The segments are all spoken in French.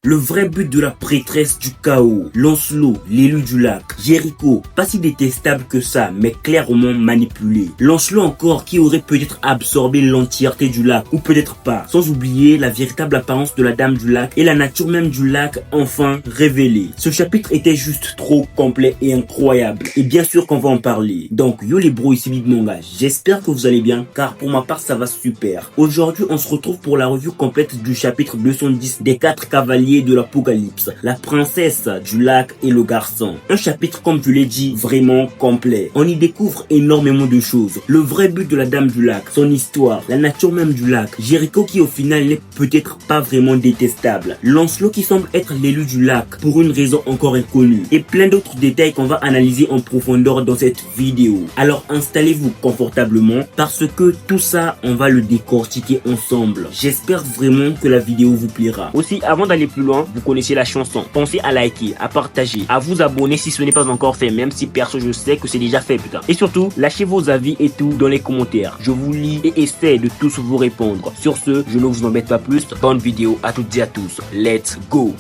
Le vrai but de la prêtresse du chaos, Lancelot, l'élu du lac, Jéricho, pas si détestable que ça, mais clairement manipulé. Lancelot encore qui aurait peut-être absorbé l'entièreté du lac, ou peut-être pas, sans oublier la véritable apparence de la dame du lac et la nature même du lac enfin révélée. Ce chapitre était juste trop complet et incroyable, et bien sûr qu'on va en parler. Donc yo les bros, ici Big Manga, j'espère que vous allez bien, car pour ma part ça va super. Aujourd'hui on se retrouve pour la revue complète du chapitre 210 des 4 cavaliers de l'Apocalypse, la princesse du lac et le garçon. Un chapitre, comme je l'ai dit, vraiment complet. On y découvre énormément de choses. Le vrai but de la dame du lac, son histoire, la nature même du lac, Jéricho qui au final n'est peut-être pas vraiment détestable, Lancelot qui semble être l'élu du lac pour une raison encore inconnue, et plein d'autres détails qu'on va analyser en profondeur dans cette vidéo. Alors installez-vous confortablement parce que tout ça, on va le décortiquer ensemble. J'espère vraiment que la vidéo vous plaira. Aussi, avant d'aller plus loin, vous connaissez la chanson. Pensez à liker, à partager, à vous abonner si ce n'est pas encore fait, même si perso je sais que c'est déjà fait putain. Et surtout, lâchez vos avis et tout dans les commentaires. Je vous lis et essaie de tous vous répondre. Sur ce, je ne vous embête pas plus. Bonne vidéo à toutes et à tous. Let's go!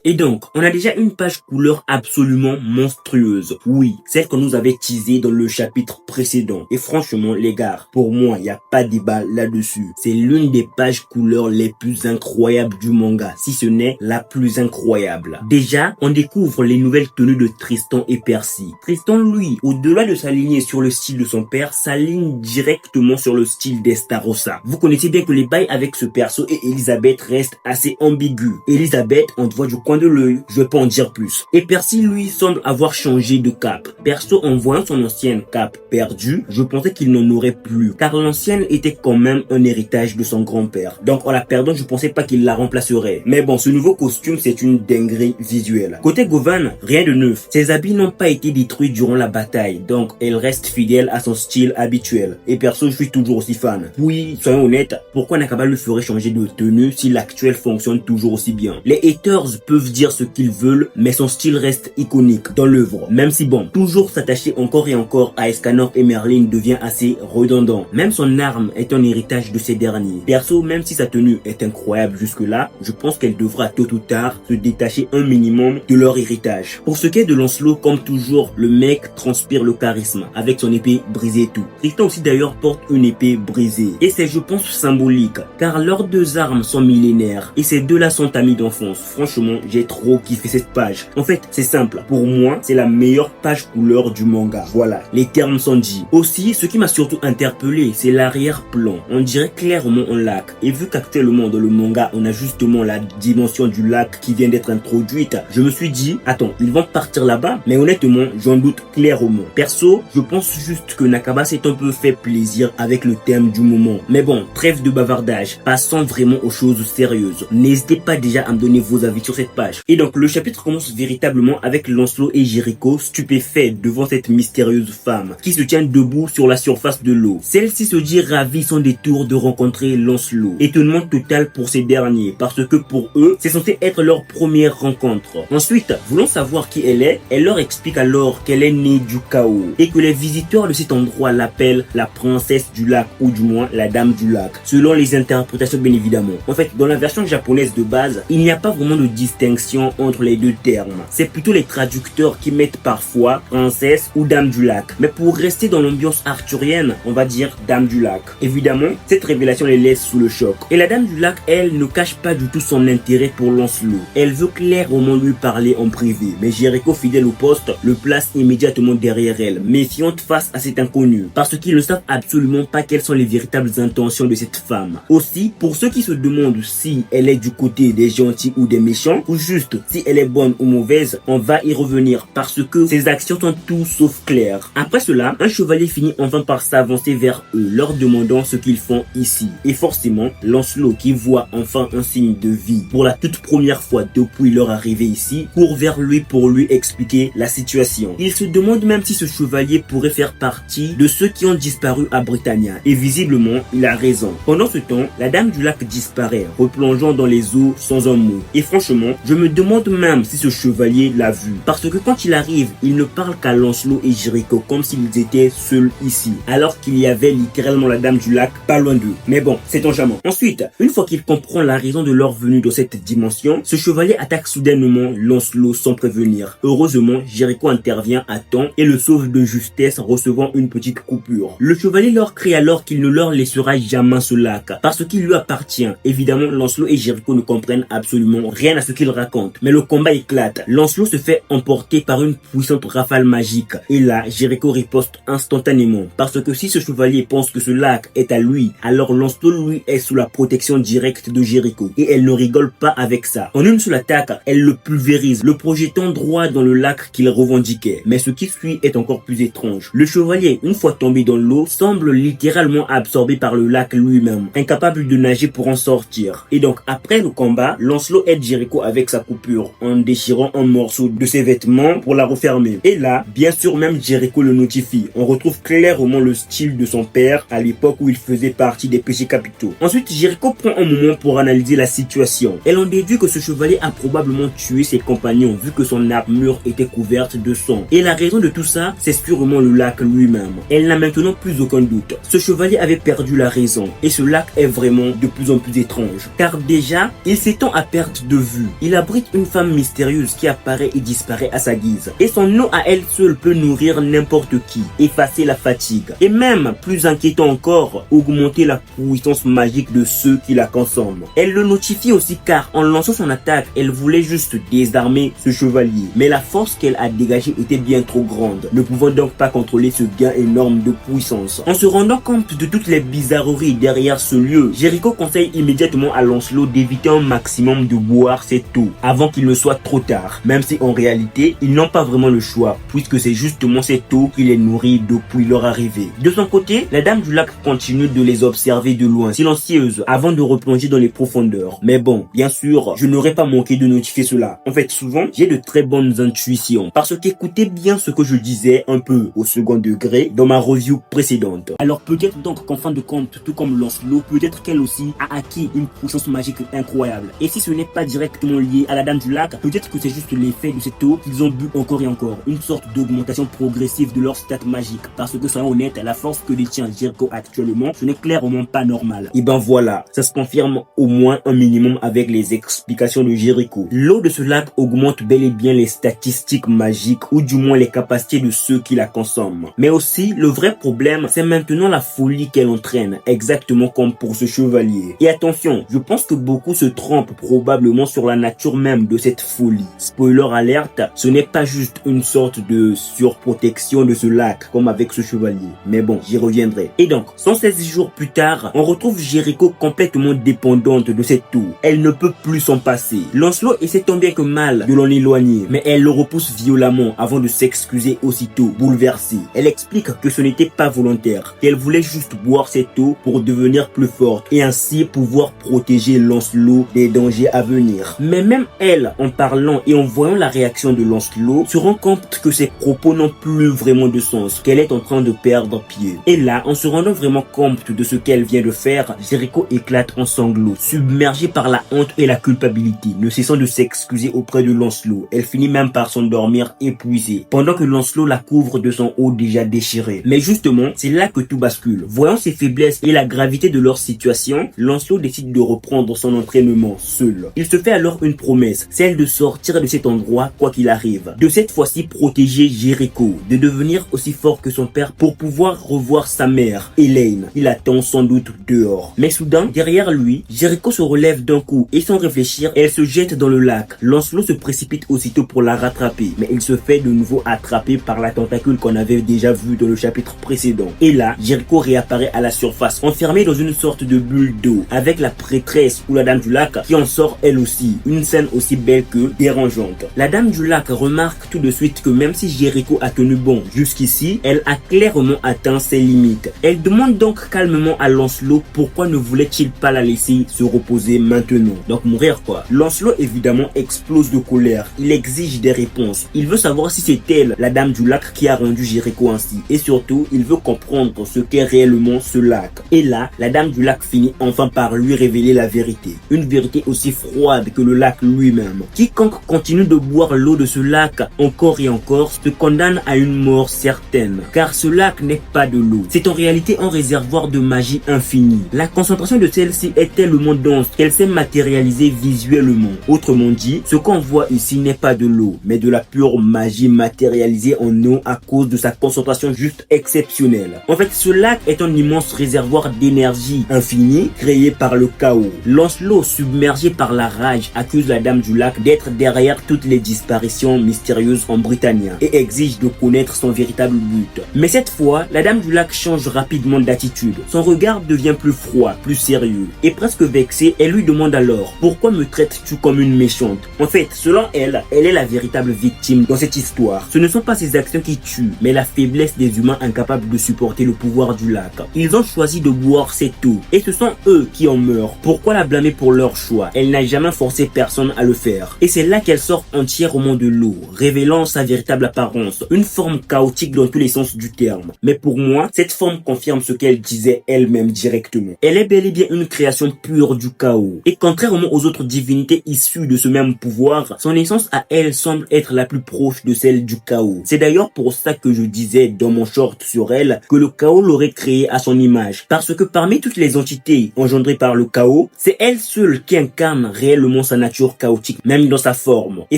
Et donc, on a déjà une page couleur absolument monstrueuse. Oui, celle qu'on nous avait teasée dans le chapitre précédent. Et franchement, les gars, pour moi, il n'y a pas de débat là-dessus. C'est l'une des pages couleurs les plus incroyables du manga, si ce n'est la plus incroyable. Déjà, on découvre les nouvelles tenues de Tristan et Percy. Tristan, lui, au-delà de s'aligner sur le style de son père, s'aligne directement sur le style d'Estarossa. Vous connaissez bien que les bails avec ce perso et Elisabeth restent assez ambigus. Elisabeth, on te voit du coin de l'œil, je vais pas en dire plus. Et Percy, lui, semble avoir changé de cap. Perso, en voyant son ancienne cape perdue, je pensais qu'il n'en aurait plus, car l'ancienne était quand même un héritage de son grand-père. Donc en la perdant, je pensais pas qu'il la remplacerait. Mais bon, ce nouveau costume, c'est une dinguerie visuelle. Côté Govan, rien de neuf. Ses habits n'ont pas été détruits durant la bataille, donc elle reste fidèle à son style habituel. Et perso, je suis toujours aussi fan. Oui, soyons honnêtes, pourquoi Nakaba lui ferait changer de tenue si l'actuel fonctionne toujours aussi bien? Les haters peuvent dire ce qu'ils veulent, mais son style reste iconique dans l'œuvre. Même si bon, toujours s'attacher encore et encore à Escanor et Merlin devient assez redondant. Même son arme est un héritage de ces derniers. Perso, même si sa tenue est incroyable jusque-là, je pense qu'elle devra tôt ou tard se détacher un minimum de leur héritage. Pour ce qui est de Lancelot, comme toujours, le mec transpire le charisme avec son épée brisée et tout. Tristan aussi d'ailleurs porte une épée brisée. Et c'est, je pense, symbolique, car leurs deux armes sont millénaires et ces deux-là sont amis d'enfance. Franchement, j'ai trop kiffé cette page. En fait, c'est simple. Pour moi, c'est la meilleure page couleur du manga. Voilà, les termes sont dits. Aussi, ce qui m'a surtout interpellé, c'est l'arrière-plan. On dirait clairement un lac. Et vu qu'actuellement dans le manga, on a justement la dimension du lac qui vient d'être introduite, je me suis dit, attends, ils vont partir là-bas? Mais honnêtement, j'en doute clairement. Perso, je pense juste que Nakaba s'est un peu fait plaisir avec le thème du moment. Mais bon, trêve de bavardage. Passons vraiment aux choses sérieuses. N'hésitez pas déjà à me donner vos avis sur cette page. Et donc le chapitre commence véritablement avec Lancelot et Jéricho stupéfaits devant cette mystérieuse femme qui se tient debout sur la surface de l'eau. Celle-ci se dit ravie son détour de rencontrer Lancelot. Étonnement total pour ces derniers parce que pour eux, c'est censé être leur première rencontre. Ensuite, voulant savoir qui elle est, elle leur explique alors qu'elle est née du chaos et que les visiteurs de cet endroit l'appellent la princesse du lac ou du moins la dame du lac, selon les interprétations bien évidemment. En fait, dans la version japonaise de base, il n'y a pas vraiment de distinction entre les deux termes. C'est plutôt les traducteurs qui mettent parfois princesse ou dame du lac. Mais pour rester dans l'ambiance arthurienne, on va dire dame du lac. Évidemment, cette révélation les laisse sous le choc. Et la dame du lac, elle, ne cache pas du tout son intérêt pour Lancelot. Elle veut clairement lui parler en privé. Mais Jéricho, fidèle au poste, le place immédiatement derrière elle, méfiante face à cet inconnu. Parce qu'ils ne savent absolument pas quelles sont les véritables intentions de cette femme. Aussi, pour ceux qui se demandent si elle est du côté des gentils ou des méchants, ou juste si elle est bonne ou mauvaise, on va y revenir parce que ses actions sont tout sauf claires. Après cela, un chevalier finit enfin par s'avancer vers eux, leur demandant ce qu'ils font ici. Et forcément, Lancelot, qui voit enfin un signe de vie pour la toute première fois depuis leur arrivée ici, court vers lui pour lui expliquer la situation. Il se demande même si ce chevalier pourrait faire partie de ceux qui ont disparu à Britannia. Et visiblement, il a raison. Pendant ce temps, la dame du lac disparaît, replongeant dans les eaux sans un mot. Et franchement, Je me demande même si ce chevalier l'a vu. Parce que quand il arrive, il ne parle qu'à Lancelot et Jericho comme s'ils étaient seuls ici. Alors qu'il y avait littéralement la dame du lac pas loin d'eux. Mais bon, sait-on jamais. Ensuite, une fois qu'il comprend la raison de leur venue dans cette dimension, ce chevalier attaque soudainement Lancelot sans prévenir. Heureusement, Jericho intervient à temps et le sauve de justesse, recevant une petite coupure. Le chevalier leur crie alors qu'il ne leur laissera jamais ce lac, parce qu'il lui appartient. Évidemment, Lancelot et Jericho ne comprennent absolument rien à ce qu'il raconte. Mais le combat éclate. Lancelot se fait emporter par une puissante rafale magique. Et là, Jericho riposte instantanément. Parce que si ce chevalier pense que ce lac est à lui, alors Lancelot lui est sous la protection directe de Jericho. Et elle ne rigole pas avec ça. En une seule attaque, elle le pulvérise, le projetant droit dans le lac qu'il revendiquait. Mais ce qui suit est encore plus étrange. Le chevalier, une fois tombé dans l'eau, semble littéralement absorbé par le lac lui-même, incapable de nager pour en sortir. Et donc, après le combat, Lancelot aide Jericho avec sa coupure, en déchirant un morceau de ses vêtements pour la refermer. Et là, bien sûr, même Jericho le notifie. On retrouve clairement le style de son père à l'époque où il faisait partie des péchés capitaux. Ensuite, Jericho prend un moment pour analyser la situation. Elle en déduit que ce chevalier a probablement tué ses compagnons vu que son armure était couverte de sang. Et la raison de tout ça, c'est sûrement le lac lui-même. Elle n'a maintenant plus aucun doute. Ce chevalier avait perdu la raison. Et ce lac est vraiment de plus en plus étrange. Car déjà, il s'étend à perte de vue. Il abrite une femme mystérieuse qui apparaît et disparaît à sa guise. Et son eau à elle seule peut nourrir n'importe qui, effacer la fatigue. Et même, plus inquiétant encore, augmenter la puissance magique de ceux qui la consomment. Elle le notifie aussi car en lançant son attaque, elle voulait juste désarmer ce chevalier. Mais la force qu'elle a dégagée était bien trop grande, ne pouvant donc pas contrôler ce gain énorme de puissance. En se rendant compte de toutes les bizarreries derrière ce lieu, Jericho conseille immédiatement à Lancelot d'éviter un maximum de boire cette eau avant qu'il ne soit trop tard, même si en réalité ils n'ont pas vraiment le choix puisque c'est justement cette eau qui les nourrit depuis leur arrivée. De son côté, la dame du lac continue de les observer de loin, silencieuse, avant de replonger dans les profondeurs. Mais bon, bien sûr, je n'aurais pas manqué de notifier cela. En fait, souvent, j'ai de très bonnes intuitions parce qu'écoutez bien ce que je disais un peu au second degré dans ma review précédente. Alors peut-être donc qu'en fin de compte, tout comme Lancelot, peut-être qu'elle aussi a acquis une puissance magique incroyable. Et si ce n'est pas directement lié à la dame du lac, peut-être que c'est juste l'effet de cette eau qu'ils ont bu encore et encore. Une sorte d'augmentation progressive de leur stat magique. Parce que soyons honnêtes, la force que détient Jericho actuellement, ce n'est clairement pas normal. Et ben voilà, ça se confirme au moins un minimum avec les explications de Jericho. L'eau de ce lac augmente bel et bien les statistiques magiques ou du moins les capacités de ceux qui la consomment. Mais aussi, le vrai problème, c'est maintenant la folie qu'elle entraîne, exactement comme pour ce chevalier. Et attention, je pense que beaucoup se trompent probablement sur la nature même de cette folie. Spoiler alerte, ce n'est pas juste une sorte de surprotection de ce lac, comme avec ce chevalier. Mais bon, j'y reviendrai. Et donc, 116 jours plus tard, on retrouve Jericho complètement dépendante de cette eau. Elle ne peut plus s'en passer. Lancelot essaie tant bien que mal de l'en éloigner, mais elle le repousse violemment avant de s'excuser aussitôt, bouleversée. Elle explique que ce n'était pas volontaire, qu'elle voulait juste boire cette eau pour devenir plus forte et ainsi pouvoir protéger Lancelot des dangers à venir. Mais même elle, en parlant et en voyant la réaction de Lancelot, se rend compte que ses propos n'ont plus vraiment de sens, qu'elle est en train de perdre pied. Et là, en se rendant vraiment compte de ce qu'elle vient de faire, Jericho éclate en sanglots, submergée par la honte et la culpabilité, ne cessant de s'excuser auprès de Lancelot. Elle finit même par s'endormir épuisée, pendant que Lancelot la couvre de son haut déjà déchiré. Mais justement, c'est là que tout bascule. Voyant ses faiblesses et la gravité de leur situation, Lancelot décide de reprendre son entraînement seul. Il se fait alors une promesse, celle de sortir de cet endroit quoi qu'il arrive. De cette fois-ci protéger Jericho, de devenir aussi fort que son père pour pouvoir revoir sa mère, Elaine. Il attend sans doute dehors. Mais soudain, derrière lui, Jericho se relève d'un coup et sans réfléchir, elle se jette dans le lac. Lancelot se précipite aussitôt pour la rattraper, mais il se fait de nouveau attraper par la tentacule qu'on avait déjà vue dans le chapitre précédent. Et là, Jericho réapparaît à la surface, enfermée dans une sorte de bulle d'eau, avec la prêtresse ou la dame du lac qui en sort elle aussi. Une scène aussi belle que dérangeante. La dame du lac remarque tout de suite que même si Jericho a tenu bon jusqu'ici, elle a clairement atteint ses limites. Elle demande donc calmement à Lancelot pourquoi ne voulait-il pas la laisser se reposer maintenant. Donc mourir quoi. Lancelot évidemment explose de colère. Il exige des réponses. Il veut savoir si c'est elle, la dame du lac, qui a rendu Jericho ainsi. Et surtout, il veut comprendre ce qu'est réellement ce lac. Et là, la dame du lac finit enfin par lui révéler la vérité. Une vérité aussi froide que le lac lac lui-même. Quiconque continue de boire l'eau de ce lac encore et encore se condamne à une mort certaine, car ce lac n'est pas de l'eau. C'est en réalité un réservoir de magie infinie. La concentration de celle-ci est tellement dense qu'elle s'est matérialisée visuellement. Autrement dit, ce qu'on voit ici n'est pas de l'eau, mais de la pure magie matérialisée en eau à cause de sa concentration juste exceptionnelle. En fait, ce lac est un immense réservoir d'énergie infinie créé par le chaos. Lancelot, submergé par la rage, accuse la Dame du Lac d'être derrière toutes les disparitions mystérieuses en Britannia et exige de connaître son véritable but. Mais cette fois, la Dame du Lac change rapidement d'attitude. Son regard devient plus froid, plus sérieux et presque vexé. Elle lui demande alors: pourquoi me traites-tu comme une méchante? En fait, selon elle, elle est la véritable victime dans cette histoire. Ce ne sont pas ses actions qui tuent, mais la faiblesse des humains incapables de supporter le pouvoir du lac. Ils ont choisi de boire cette eau et ce sont eux qui en meurent. Pourquoi la blâmer pour leur choix? Elle n'a jamais forcé personne à le faire. Et c'est là qu'elle sort entièrement de l'eau, révélant sa véritable apparence, une forme chaotique dans tous les sens du terme. Mais pour moi, cette forme confirme ce qu'elle disait elle-même directement. Elle est bel et bien une création pure du chaos. Et contrairement aux autres divinités issues de ce même pouvoir, son essence à elle semble être la plus proche de celle du chaos. C'est d'ailleurs pour ça que je disais dans mon short sur elle que le chaos l'aurait créée à son image. Parce que parmi toutes les entités engendrées par le chaos, c'est elle seule qui incarne réellement sa nature chaotique, même dans sa forme. Et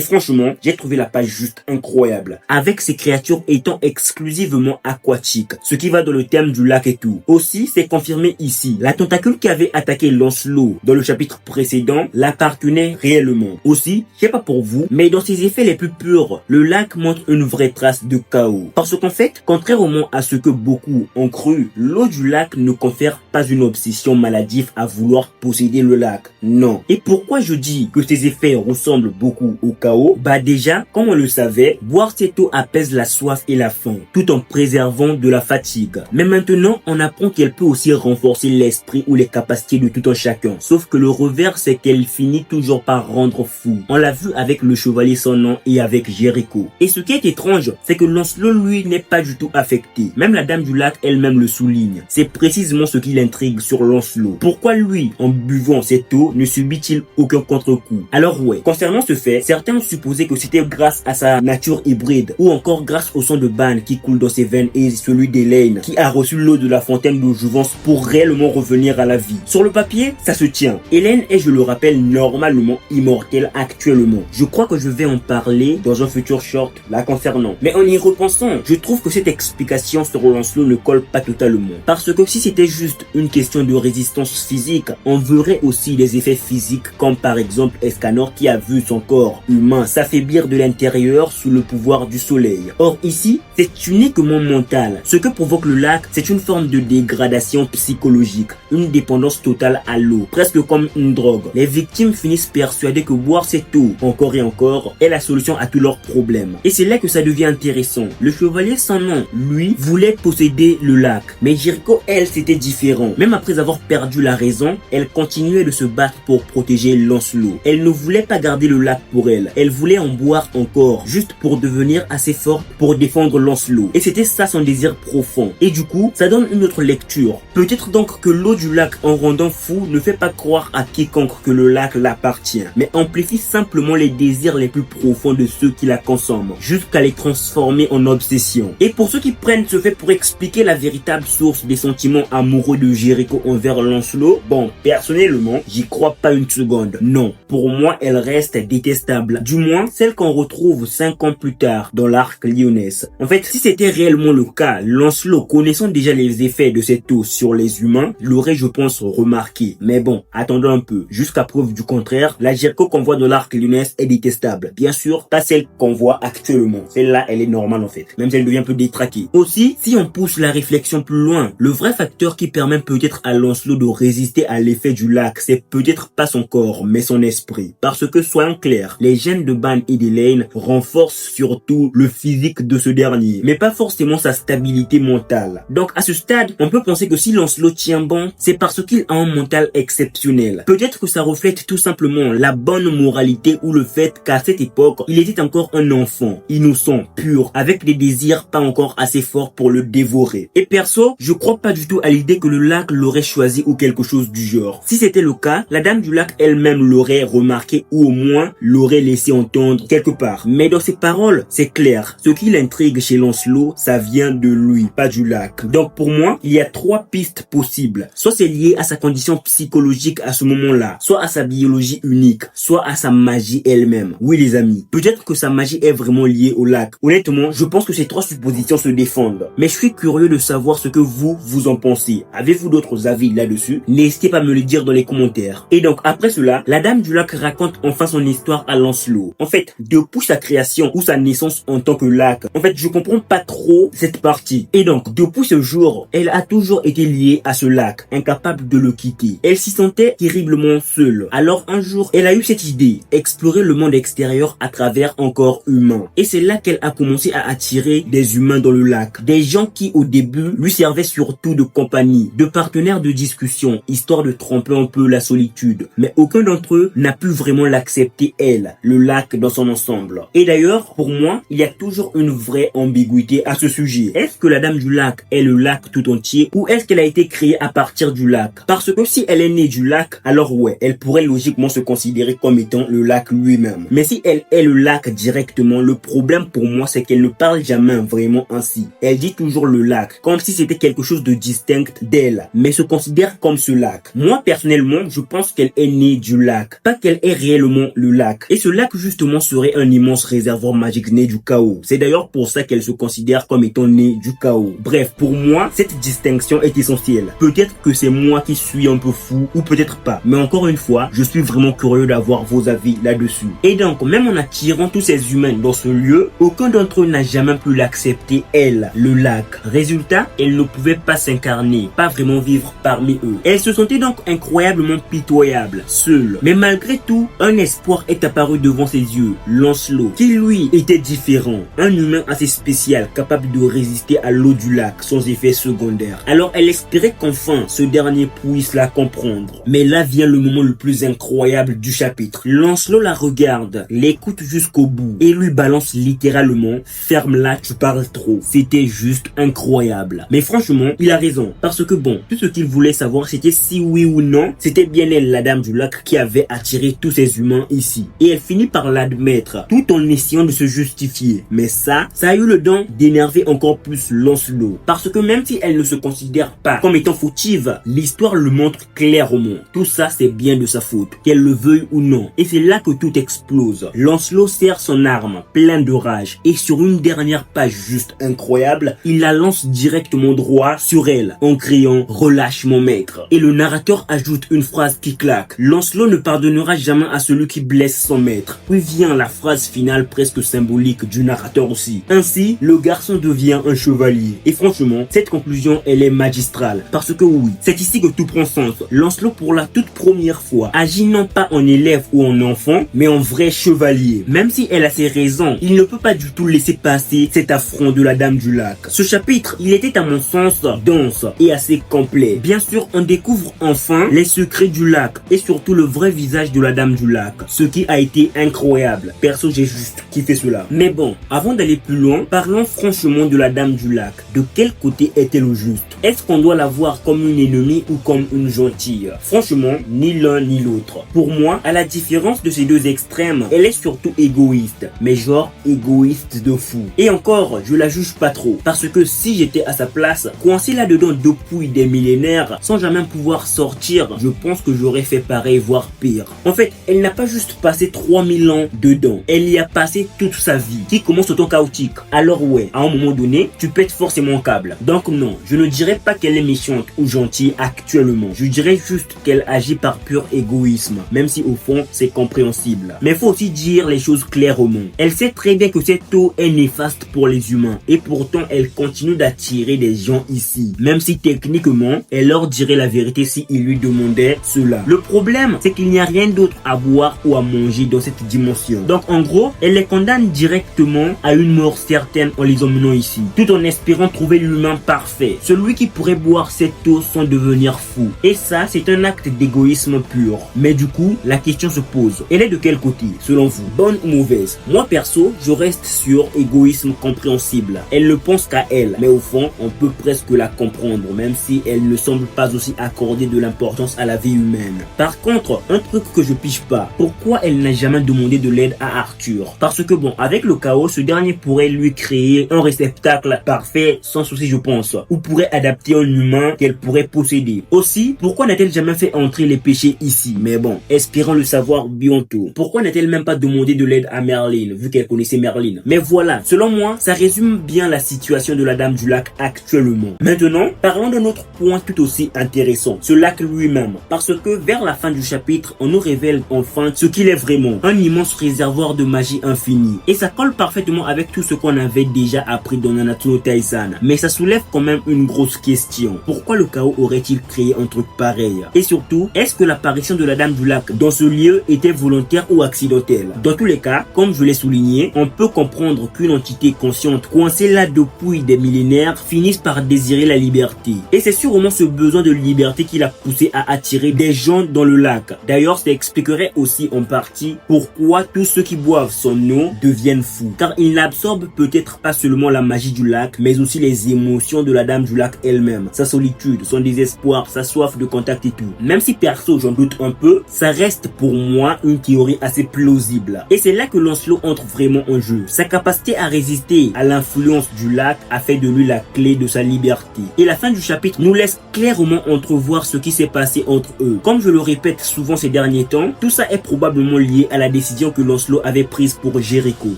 franchement, j'ai trouvé la page juste incroyable, avec ces créatures étant exclusivement aquatiques, ce qui va dans le thème du lac et tout. Aussi, c'est confirmé ici, la tentacule qui avait attaqué Lancelot dans le chapitre précédent l'appartenait réellement. Aussi, je sais pas pour vous, mais dans ses effets les plus purs, le lac montre une vraie trace de chaos. Parce qu'en fait, contrairement à ce que beaucoup ont cru, l'eau du lac ne confère pas une obsession maladive à vouloir posséder le lac. Non. Et pourquoi je dis que ces effets ressemblent beaucoup au chaos? Bah déjà, comme on le savait, boire cette eau apaise la soif et la faim, tout en préservant de la fatigue. Mais maintenant, on apprend qu'elle peut aussi renforcer l'esprit ou les capacités de tout un chacun. Sauf que le revers, c'est qu'elle finit toujours par rendre fou. On l'a vu avec le chevalier sans nom et avec Jericho. Et ce qui est étrange, c'est que Lancelot, lui, n'est pas du tout affecté. Même la Dame du Lac elle-même le souligne. C'est précisément ce qui l'intrigue sur Lancelot. Pourquoi lui, en buvant cette eau, ne subit-il aucun contre-coup? Alors ouais, concernant ce fait, certains ont supposé que c'était grâce à sa nature hybride ou encore grâce au sang de Ban qui coule dans ses veines et celui d'Elaine qui a reçu l'eau de la fontaine de jouvence pour réellement revenir à la vie. Sur le papier, ça se tient. Elaine est, je le rappelle, normalement immortelle actuellement. Je crois que je vais en parler dans un futur short la concernant. Mais en y repensant, je trouve que cette explication sur Lancelot ne colle pas totalement. Parce que si c'était juste une question de résistance physique, on verrait aussi des effets physiques comme par exemple Escanor qui a vu son corps humain s'affaiblir de l'intérieur sous le pouvoir du soleil. Or ici, c'est uniquement mental. Ce que provoque le lac, c'est une forme de dégradation psychologique, une dépendance totale à l'eau, presque comme une drogue. Les victimes finissent persuadées que boire cette eau, encore et encore, est la solution à tous leurs problèmes. Et c'est là que ça devient intéressant. Le chevalier sans nom, lui, voulait posséder le lac. Mais Jericho, elle, c'était différent. Même après avoir perdu la raison, elle continuait de se battre pour protéger Lancelot. Elle ne voulait pas garder le lac pour elle. Elle voulait en boire encore, juste pour devenir assez forte pour défendre Lancelot. Et c'était ça son désir profond. Et du coup, ça donne une autre lecture. Peut-être donc que l'eau du lac, en rendant fou, ne fait pas croire à quiconque que le lac l'appartient, mais amplifie simplement les désirs les plus profonds de ceux qui la consomment, jusqu'à les transformer en obsession. Et pour ceux qui prennent ce fait pour expliquer la véritable source des sentiments amoureux de Jericho envers Lancelot, bon, personnellement, j'y crois pas une seconde. Non, pour moi, elle reste détestable. Du moins, celle qu'on retrouve 5 ans plus tard dans l'arc lyonnaise. En fait, si c'était réellement le cas, Lancelot, connaissant déjà les effets de cette eau sur les humains, l'aurait, je pense, remarqué. Mais bon, attendons un peu. Jusqu'à preuve du contraire, la Jericho qu'on voit dans l'arc lyonnaise est détestable. Bien sûr, pas celle qu'on voit actuellement. Celle-là, elle est normale en fait. Même si elle devient un peu détraquée. Aussi, si on pousse la réflexion plus loin, le vrai facteur qui permet peut-être à Lancelot de résister à l'effet du lac, c'est peut-être pas son corps, mais son esprit. Parce que, soyons clairs, les gènes de Ban et d'Elaine renforcent surtout le physique de ce dernier, mais pas forcément sa stabilité mentale. Donc, à ce stade, on peut penser que si Lancelot tient bon, c'est parce qu'il a un mental exceptionnel. Peut-être que ça reflète tout simplement la bonne moralité ou le fait qu'à cette époque, il était encore un enfant, innocent, pur, avec des désirs pas encore assez forts pour le dévorer. Et perso, je crois pas du tout à l'idée que le lac l'aurait choisi ou quelque chose du genre. Si c'était le cas, la Dame du Lac elle-même l'aurait remis remarqué ou au moins l'aurait laissé entendre quelque part. Mais dans ses paroles, c'est clair. Ce qui l'intrigue chez Lancelot, ça vient de lui, pas du lac. Donc pour moi, il y a 3 pistes possibles. Soit c'est lié à sa condition psychologique à ce moment-là, soit à sa biologie unique, soit à sa magie elle-même. Oui les amis, peut-être que sa magie est vraiment liée au lac. Honnêtement, je pense que ces 3 suppositions se défendent. Mais je suis curieux de savoir ce que vous en pensez. Avez-vous d'autres avis là-dessus? N'hésitez pas à me le dire dans les commentaires. Et donc après cela, la Dame du Lac raconte enfin son histoire à Lancelot. En fait, depuis sa création ou sa naissance en tant que lac, en fait, je comprends pas trop cette partie. Et donc, depuis ce jour, elle a toujours été liée à ce lac, incapable de le quitter. Elle s'y sentait terriblement seule. Alors un jour, elle a eu cette idée, explorer le monde extérieur à travers un corps humain. Et c'est là qu'elle a commencé à attirer des humains dans le lac. Des gens qui au début lui servaient surtout de compagnie, de partenaires de discussion, histoire de tromper un peu la solitude. Mais aucun d'entre eux n'a pu vraiment l'accepter elle, le lac dans son ensemble. Et d'ailleurs, pour moi, il y a toujours une vraie ambiguïté à ce sujet. Est-ce que la Dame du Lac est le lac tout entier ou est-ce qu'elle a été créée à partir du lac? Parce que si elle est née du lac, alors ouais, elle pourrait logiquement se considérer comme étant le lac lui-même. Mais si elle est le lac directement, le problème pour moi c'est qu'elle ne parle jamais vraiment ainsi. Elle dit toujours le lac, comme si c'était quelque chose de distinct d'elle, mais se considère comme ce lac. Moi personnellement, je pense qu'elle est née du lac, pas qu'elle est réellement le lac. Et ce lac justement serait un immense réservoir magique né du chaos. C'est d'ailleurs pour ça qu'elle se considère comme étant née du chaos. Bref, pour moi, cette distinction est essentielle. Peut-être que c'est moi qui suis un peu fou, ou peut-être pas. Mais encore une fois, je suis vraiment curieux d'avoir vos avis là-dessus. Et donc, même en attirant tous ces humains dans ce lieu, aucun d'entre eux n'a jamais pu l'accepter, elle, le lac. Résultat, elle ne pouvait pas s'incarner, pas vraiment vivre parmi eux. Elle se sentait donc incroyablement pitoyable, seule. Mais malgré tout, un espoir est apparu devant ses yeux, Lancelot, qui lui était différent. Un humain assez spécial, capable de résister à l'eau du lac sans effet secondaire. Alors elle espérait qu'enfin ce dernier puisse la comprendre. Mais là vient le moment le plus incroyable du chapitre. Lancelot la regarde, l'écoute jusqu'au bout et lui balance littéralement « Ferme là, tu parles trop ». C'était juste incroyable. Mais franchement, il a raison. Parce que bon, tout ce qu'il voulait savoir c'était si oui ou non, c'était bien elle, la Dame du Lac, qui avait attiré tous ces humains ici. Et elle finit par l'admettre, tout en essayant de se justifier. Mais ça a eu le don d'énerver encore plus Lancelot. Parce que même si elle ne se considère pas comme étant fautive, l'histoire le montre clairement. Tout ça, c'est bien de sa faute, qu'elle le veuille ou non. Et c'est là que tout explose. Lancelot serre son arme, plein de rage. Et sur une dernière page juste incroyable, il la lance directement droit sur elle, en criant « Relâche mon maître ». Et le narrateur ajoute une phrase qui claque. Lancelot ne pardonnera jamais à celui qui blesse son maître. Puis vient la phrase finale presque symbolique du narrateur aussi. Ainsi, le garçon devient un chevalier. Et franchement, cette conclusion, elle est magistrale. Parce que oui, c'est ici que tout prend sens. Lancelot, pour la toute première fois, agit non pas en élève ou en enfant, mais en vrai chevalier. Même si elle a ses raisons, il ne peut pas du tout laisser passer cet affront de la Dame du Lac. Ce chapitre, il était à mon sens dense et assez complet. Bien sûr, on découvre enfin les secrets du lac et surtout le vrai visage de la Dame du Lac. Ce qui a été incroyable. Perso, j'ai juste kiffé cela. Mais bon, avant d'aller plus loin, parlons franchement de la Dame du Lac. De quel côté est-elle au juste? Est-ce qu'on doit la voir comme une ennemie ou comme une gentille? Franchement, ni l'un ni l'autre. Pour moi, à la différence de ces deux extrêmes, elle est surtout égoïste. Mais genre, égoïste de fou. Et encore, je la juge pas trop. Parce que si j'étais à sa place, coincé là-dedans depuis des millénaires, sans jamais pouvoir sortir, je pense que j'aurais fait pareil, voire pire. En fait, elle n'a pas juste passé 3000 ans dedans. Elle y a passé toute sa vie, qui commence autant chaotique. Alors ouais, à un moment donné, tu pètes forcément un câble. Donc non, je ne dirais pas qu'elle est méchante ou gentille actuellement. Je dirais juste qu'elle agit par pur égoïsme, même si au fond, c'est compréhensible. Mais faut aussi dire les choses clairement. Elle sait très bien que cette eau est néfaste pour les humains, et pourtant elle continue d'attirer des gens ici. Même si techniquement, elle leur dirait la vérité si ils lui demandaient cela. Le problème, c'est qu'il n'y a rien d'autre à boire ou à manger dans cette dimension. Donc en gros, elle les condamne directement à une mort certaine en les emmenant ici, tout en espérant trouver l'humain parfait, celui qui pourrait boire cette eau sans devenir fou. Et ça, c'est un acte d'égoïsme pur. Mais du coup, la question se pose, elle est de quel côté, selon vous? Bonne ou mauvaise? Moi perso, je reste sur égoïsme compréhensible. Elle ne pense qu'à elle, mais au fond, on peut presque la comprendre, même si elle ne semble pas aussi accorder de l'importance à la vie humaine. Par contre, un truc que je je pige pas. Pourquoi elle n'a jamais demandé de l'aide à Arthur? Parce que bon, avec le chaos, ce dernier pourrait lui créer un réceptacle parfait sans souci je pense, ou pourrait adapter un humain qu'elle pourrait posséder. Aussi, pourquoi n'a-t-elle jamais fait entrer les péchés ici? Mais bon, espérons le savoir bientôt. Pourquoi n'a-t-elle même pas demandé de l'aide à Merlin, vu qu'elle connaissait Merlin? Mais voilà, selon moi, ça résume bien la situation de la Dame du Lac actuellement. Maintenant, parlons d'un autre point tout aussi intéressant, ce lac lui-même. Parce que vers la fin du chapitre, on nous révèle enfin ce qu'il est vraiment, un immense réservoir de magie infinie. Et ça colle parfaitement avec tout ce qu'on avait déjà appris dans Nanatsu no Taizan. Mais ça soulève quand même une grosse question. Pourquoi le chaos aurait-il créé un truc pareil? Et surtout, est-ce que l'apparition de la Dame du Lac dans ce lieu était volontaire ou accidentelle? Dans tous les cas, comme je l'ai souligné, on peut comprendre qu'une entité consciente coincée là depuis des millénaires finisse par désirer la liberté. Et c'est sûrement ce besoin de liberté qui l'a poussé à attirer des gens dans le lac. D'ailleurs, ça expliquerait aussi en partie pourquoi tous ceux qui boivent son eau deviennent fous. Car il n'absorbe peut-être pas seulement la magie du lac, mais aussi les émotions de la Dame du Lac elle-même. Sa solitude, son désespoir, sa soif de contact et tout. Même si perso j'en doute un peu, ça reste pour moi une théorie assez plausible. Et c'est là que Lancelot entre vraiment en jeu. Sa capacité à résister à l'influence du lac a fait de lui la clé de sa liberté. Et la fin du chapitre nous laisse clairement entrevoir ce qui s'est passé entre eux. Comme je le répète souvent ces derniers temps, tout ça est probablement lié à la décision que Lancelot avait prise pour Jericho.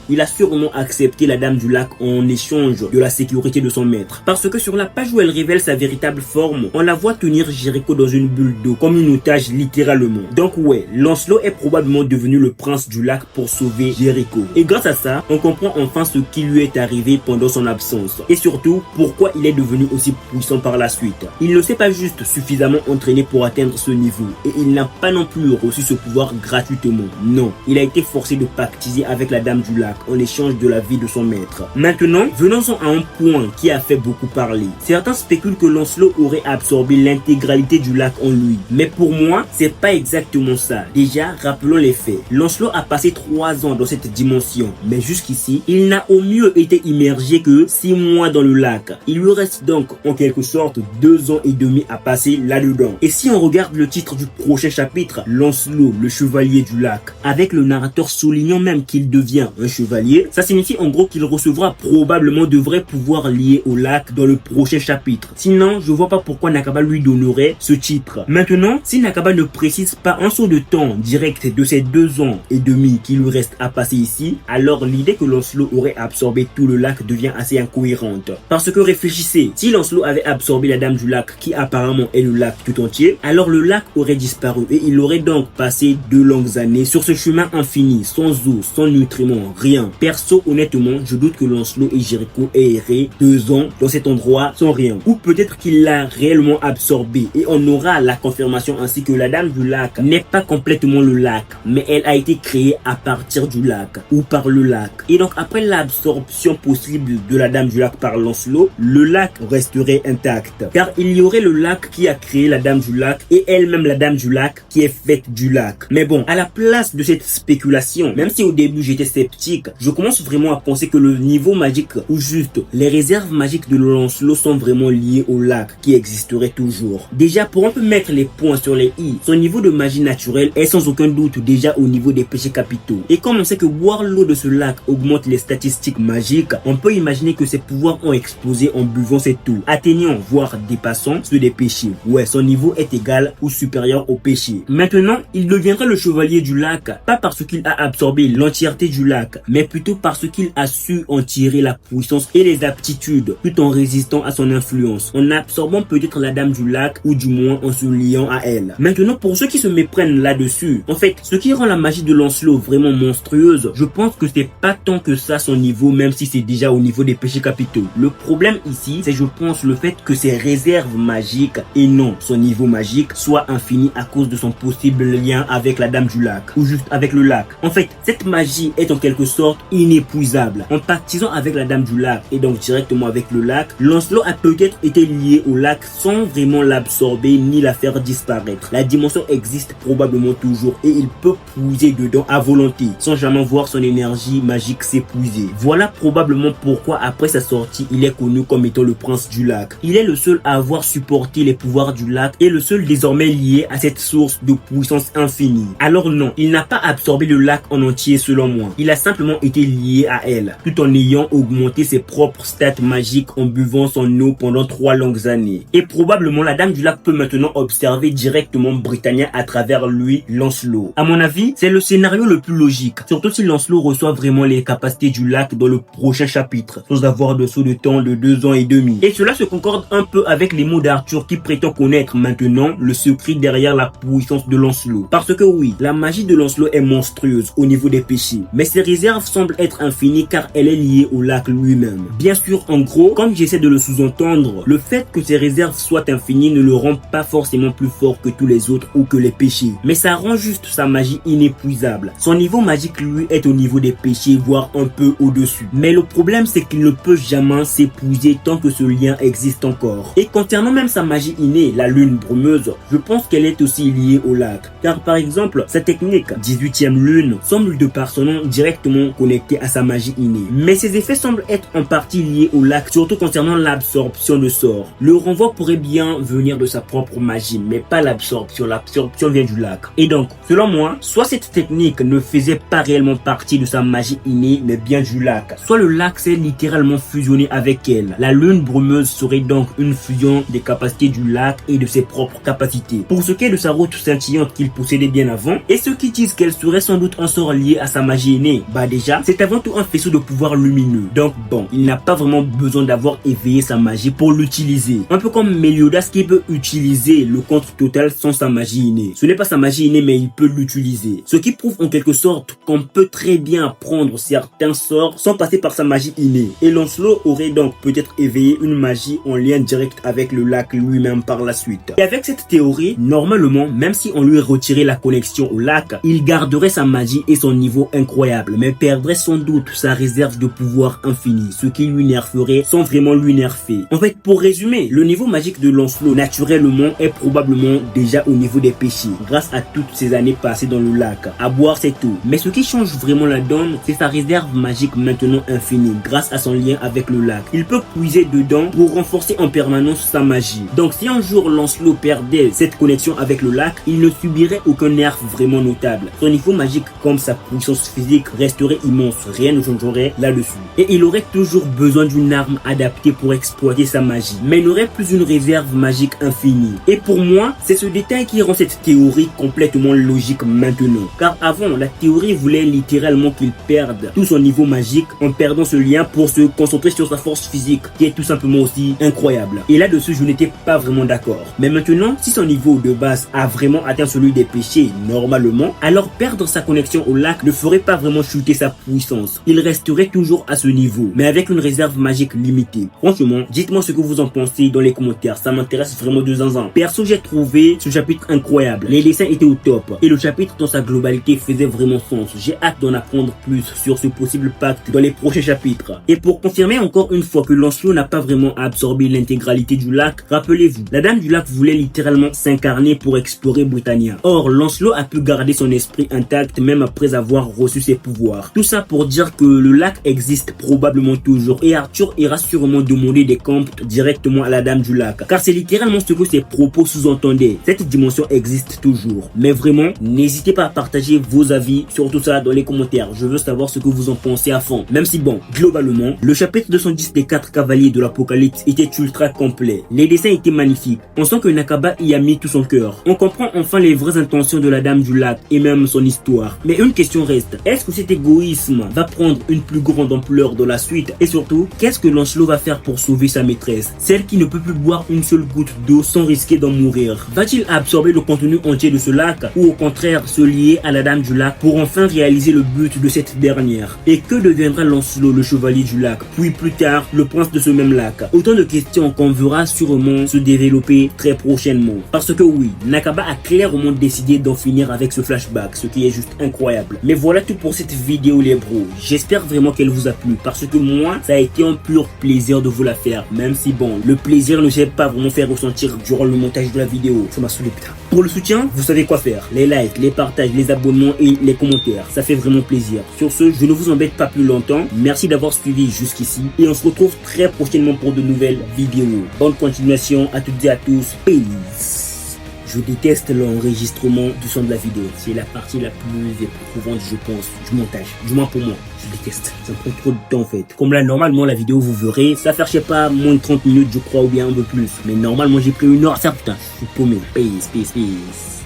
Il a sûrement accepté la Dame du Lac en échange de la sécurité de son maître. Parce que sur la page où elle révèle sa véritable forme, on la voit tenir Jericho dans une bulle d'eau, comme une otage littéralement. Donc ouais, Lancelot est probablement devenu le prince du lac pour sauver Jericho. Et grâce à ça, on comprend enfin ce qui lui est arrivé pendant son absence. Et surtout, pourquoi il est devenu aussi puissant par la suite. Il ne s'est pas juste suffisamment entraîné pour atteindre ce niveau. Et il n'a pas non plus reçu ce pouvoir gratuitement. Non, il a été forcé de pactiser avec la Dame du Lac en échange de la vie de son maître. Maintenant, venons-en à un point qui a fait beaucoup parler. Certains spéculent que Lancelot aurait absorbé l'intégralité du lac en lui. Mais pour moi, c'est pas exactement ça. Déjà, rappelons les faits. Lancelot a passé 3 ans dans cette dimension. Mais jusqu'ici, il n'a au mieux été immergé que 6 mois dans le lac. Il lui reste donc en quelque sorte 2 ans et demi à passer là-dedans. Et si on regarde le titre du prochain chapitre, Lancelot, le chevalier du lac, avec le narrateur soulignant même qu'il devient un chevalier, ça signifie en gros qu'il recevra probablement de vrais pouvoirs liés au lac dans le prochain chapitre. Sinon, je vois pas pourquoi Nakaba lui donnerait ce titre. Maintenant, si Nakaba ne précise pas un saut de temps direct de ces 2 ans et demi qui lui reste à passer ici, alors l'idée que Lancelot aurait absorbé tout le lac devient assez incohérente. Parce que réfléchissez, si Lancelot avait absorbé la Dame du Lac qui apparemment est le lac tout entier, alors le lac aurait disparu et il aurait donc passé 2 longues années sur ce chemin infini, sans eau, sans nutriments, rien. Perso, honnêtement, je doute que Lancelot et Jericho aient erré 2 ans dans cet endroit sans rien. Ou peut-être qu'il l'a réellement absorbé et on aura la confirmation ainsi que la Dame du Lac n'est pas complètement le lac, mais elle a été créée à partir du lac ou par le lac. Et donc après l'absorption possible de la Dame du Lac par Lancelot, le lac resterait intact. Car il y aurait le lac qui a créé la Dame du Lac et elle-même la Dame du Lac qui est faite du lac. Mais bon, à la place de cette spéculation, même si au début j'étais sceptique, je commence vraiment à penser que le niveau magique ou juste les réserves magiques de Lancelot sont vraiment liées au lac qui existerait toujours. Déjà, pour un peu mettre les points sur les i, son niveau de magie naturelle est sans aucun doute déjà au niveau des péchés capitaux. Et comme on sait que boire l'eau de ce lac augmente les statistiques magiques, on peut imaginer que ses pouvoirs ont explosé en buvant cette eau, atteignant voire dépassant ceux des péchés. Ouais, son niveau est égal ou supérieur au péché. Maintenant, il deviendra le chevalier du lac, pas parce qu'il a absorbé l'entièreté du lac, mais plutôt parce qu'il a su en tirer la puissance et les aptitudes, tout en résistant à son influence, en absorbant peut-être la Dame du Lac, ou du moins en se liant à elle. Maintenant, pour ceux qui se méprennent là-dessus, en fait, ce qui rend la magie de Lancelot vraiment monstrueuse, je pense que c'est pas tant que ça son niveau, même si c'est déjà au niveau des péchés capitaux. Le problème ici, c'est je pense le fait que ses réserves magiques, et non son niveau magique, soient infinies à cause de son possible lien avec la Dame du Lac, ou juste avec le lac. En fait, cette magie est en quelque sorte inépuisable. En pactisant avec la Dame du Lac, et donc directement avec le lac, Lancelot a peut-être été lié au lac sans vraiment l'absorber ni la faire disparaître. La dimension existe probablement toujours et il peut puiser dedans à volonté sans jamais voir son énergie magique s'épuiser. Voilà probablement pourquoi après sa sortie il est connu comme étant le prince du lac. Il est le seul à avoir supporté les pouvoirs du lac et le seul désormais lié à cette source de puissance infinie. Alors non, il n'a pas absorbé le lac en entier selon moi. Il a simplement été lié à elle, tout en ayant augmenté ses propres stats magiques en buvant son eau pendant 3 longues années. Et probablement la Dame du Lac peut maintenant observer directement Britannia à travers lui, Lancelot. À mon avis, c'est le scénario le plus logique, surtout si Lancelot reçoit vraiment les capacités du lac dans le prochain chapitre, sans avoir de saut de temps de 2 ans et demi. Et cela se concorde un peu avec les mots d'Arthur qui prétend connaître maintenant le secret derrière la puissance de Lancelot. Parce que oui, la magie de Lancelot est monstrueuse au niveau des péchés, mais ses réserves semblent être infinies car elle est liée au lac lui-même. Bien sûr, en gros, comme j'essaie de le sous-entendre, le fait que ses réserves soient infinies ne le rend pas forcément plus fort que tous les autres ou que les péchés, mais ça rend juste sa magie inépuisable. Son niveau magique lui est au niveau des péchés, voire un peu au-dessus. Mais le problème c'est qu'il ne peut jamais s'épuiser tant que ce lien existe encore. Et concernant même sa magie innée, la lune brumeuse, je pense qu'elle est aussi liée au lac. Car par exemple, sa technique 18e lune semble de par son nom directement connectée à sa magie innée. Mais ses effets semblent être en partie liés au lac, surtout concernant l'absorption de sorts. Le renvoi pourrait bien venir de sa propre magie, mais pas l'absorption. L'absorption vient du lac. Et donc, selon moi, soit cette technique ne faisait pas réellement partie de sa magie innée, mais bien du lac. Soit le lac s'est littéralement fusionné avec elle. La lune brumeuse serait donc une fusion des capacités du lac et de ses propres capacités. Pour ce qui est de sa route scintillante qu'il possédait bien avant, et ceux qui disent qu'elle serait sans doute un sort lié à sa magie innée, bah déjà, c'est avant tout un faisceau de pouvoir lumineux. Donc bon, il n'a pas vraiment besoin d'avoir éveillé sa magie pour l'utiliser. Un peu comme Meliodas qui peut utiliser le contre total sans sa magie innée. Ce n'est pas sa magie innée, mais il peut l'utiliser. Ce qui prouve en quelque sorte qu'on peut très bien apprendre certains sorts sans passer par sa magie innée. Et Lancelot aurait donc peut-être éveillé une magie en lien direct avec le lac lui-même par la suite. Et avec cette théorie, normalement, même si on lui retirait la connexion au lac, il garderait sa magie et son niveau incroyable, mais perdrait sans doute sa réserve de pouvoir infini, ce qui lui nerferait sans vraiment lui nerfer. En fait, pour résumer, le niveau magique de Lancelot naturellement est probablement déjà au niveau des péchés, grâce à toutes ces années passées dans le lac, à boire cette eau. Mais ce qui change vraiment la donne, c'est sa réserve magique maintenant infinie, grâce à son lien avec le lac. Il peut puiser dedans pour renforcer en permanence sa magie. Donc si un jour Lancelot perdait cette connexion avec le lac, il ne subirait aucun nerf vraiment notable. Son niveau magique comme sa puissance physique resterait immense, rien ne changerait là-dessus. Et il aurait toujours besoin d'une arme adaptée pour exploiter sa magie, mais il n'aurait plus une réserve magique infinie. Et pour moi, c'est ce détail qui rend cette théorie complètement logique maintenant. Car avant, la théorie voulait littéralement qu'il perde tout son niveau magique en perdant ce lien pour se concentrer sur sa force physique, qui est tout simplement aussi incroyable. Et là-dessus, je n'étais pas vraiment d'accord. Mais maintenant, si son niveau de base a vraiment atteint celui des péchés normalement, alors perdre sa connexion au lac ne ferait pas vraiment chuter sa puissance. Il resterait toujours à ce niveau, mais avec une réserve magique limitée. Franchement, dites-moi ce que vous en pensez dans les commentaires, ça m'intéresse vraiment de zinzin. Perso, j'ai trouvé ce chapitre incroyable. Les dessins étaient au top, et le chapitre dans sa globalité faisait vraiment sens. J'ai hâte d'en apprendre plus sur ce possible pacte dans les prochains chapitres. Et pour confirmer encore une fois que Lancelot n'a pas vraiment absorbé l'intégralité du lac, rappelez-vous, la Dame du Lac voulait littéralement s'incarner pour explorer Britannia. Or, Lancelot a pu garder son esprit intact même après avoir reçu ses pouvoirs. Tout ça pour dire que le lac existe probablement toujours et Arthur ira sûrement demander des comptes directement à la Dame du Lac. Car c'est littéralement ce que ses propos sous-entendaient. Cette dimension existe toujours. Mais vraiment, n'hésitez pas à partager vos avis sur tout ça dans les commentaires. Je veux savoir ce que vous en pensez à fond. Même si bon, globalement, le chapitre 210 des 4 cavaliers de l'Apocalypse était ultra complet. Les dessins étaient magnifiques. On sent que Nakaba y a mis tout son cœur. On comprend enfin les vraies intentions de la Dame du Lac et même son histoire. Mais une question reste. Est-ce que cet égoïsme va prendre une plus grande ampleur dans la suite? Et surtout, qu'est-ce que Lancelot va faire pour sauver sa maîtresse? Celle qui ne peut plus boire une seule goutte d'eau sans risquer d'en mourir. Va-t-il absorber le contenu entier de ce lac ou au contraire se lier à la Dame du Lac pour enfin réaliser le but de cette dernière? Et que deviendra Lancelot, le chevalier du lac, puis plus tard le prince de ce même lac? Autant de questions qu'on verra sûrement se développer très prochainement. Parce que oui, Nakaba a clairement décidé d'en finir avec ce flashback, ce qui est juste incroyable. Mais voilà tout pour cette vidéo les bros. J'espère vraiment qu'elle vous a plu parce que moi, ça a été un pur plaisir de vous la faire. Même si bon, le plaisir ne s'est pas vraiment fait ressentir durant le montage de la vidéo. Ça m'a saoulé putain. Pour le soutien, vous savez quoi faire. Les likes, les partages, les abonnements et les commentaires. Ça fait vraiment plaisir. Sur ce, je ne vous embête pas plus longtemps. Merci d'avoir suivi jusqu'ici. Et on se retrouve très prochainement pour de nouvelles vidéos. Bonne continuation à toutes et à tous. Peace. Je déteste l'enregistrement du son de la vidéo. C'est la partie la plus éprouvante, je pense, du montage. Du moins pour moi, je déteste. Ça prend trop de temps en fait. Comme là, normalement, la vidéo, vous verrez, ça fait, je sais pas, moins de 30 minutes, je crois, ou bien un peu plus. Mais normalement, j'ai pris 1 heure à faire, putain. Je suis paumé. Peace.